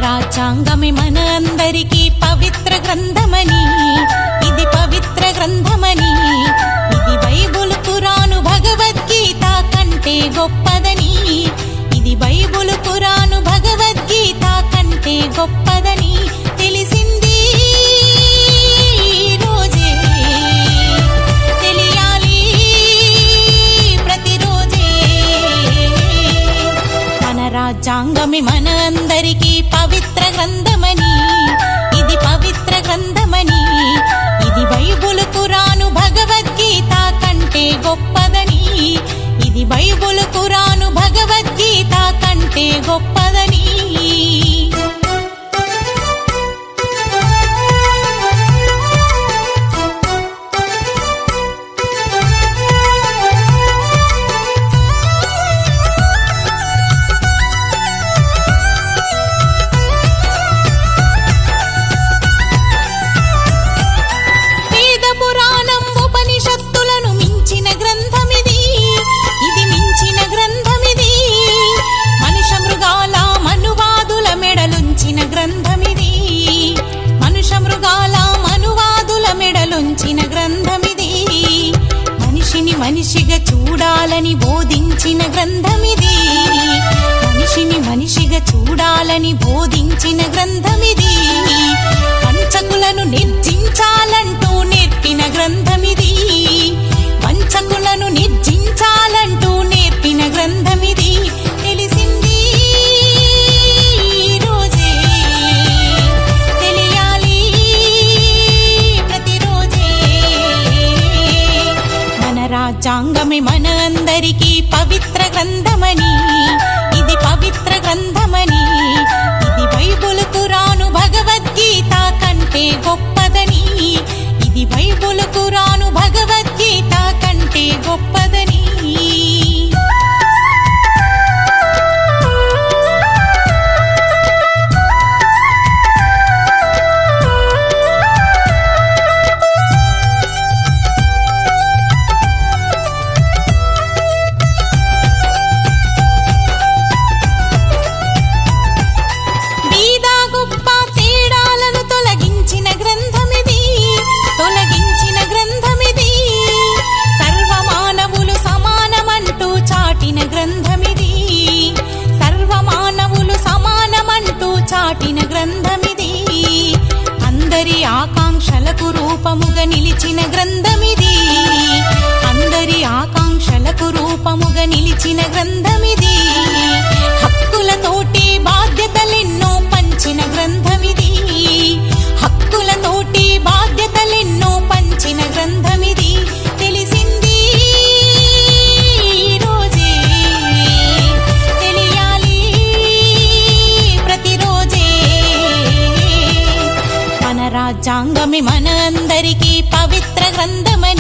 రాజ్యాంగమే మన అందరికీ పవిత్ర గ్రంథమని, ఇది పవిత్ర గ్రంథమని, ఇది బైబుల్ ఖురాను భగవద్గీత కంటే గొప్పదని, ఇది బైబుల్ ఖురాను భగవద్గీత కంటే గొప్పదని తెలిసింది రోజే, తెలియాలి ప్రతిరోజే. మన రాజ్యాంగమే మన అందరికీ పవిత్ర గ్రంథమని, ఇది పవిత్ర గ్రంథమని, ఇది బైబుల్ ఖురాను భగవద్గీత కంటే గొప్పదని, ఇది బైబుల్ ఖురాను భగవద్గీత కంటే గొప్పదని. మనిషిగా చూడాలని బోధించిన గ్రంథమిది, మనిషిని మనిషిగా చూడాలని బోధించిన గ్రంథమిది, వంచకులను నిర్జించాలంటూ నేర్పిన గ్రంథమిది, వంచకులను నిర్జించాలంటూ నేర్పిన గ్రంథమిది తెలిసింది రోజే, తెలియాలి ప్రతిరోజే. మన రాజ్యాంగమే మన అందరికీ పవిత్ర గ్రంథమని, ఇది పవిత్ర గ్రంథమని, ఇది బైబుల్ ఖురాను భగవద్గీత కంటే గొప్పదని, ఇది బైబుల్ ఖురాను భగవద్గీత కంటే గొప్పదని. చాటిన గ్రంథమిది, అందరి ఆకాంక్షలకు రూపముగా నిలిచిన గ్రంథమిది, అందరి ఆకాంక్షలకు రూపముగా నిలిచిన గ్రంథమిది, హక్కులతోటి బాధ్యతలెన్నో పంచిన గ్రంథమిది, హక్కులతోటి బాధ్యతలెన్నో పంచిన గ్రంథమిది తెలిసింది రోజే, తెలియాలి ప్రతిరోజే. మన రాజ్యాంగమే మన అందరికీ పవిత్ర గ్రంథమని,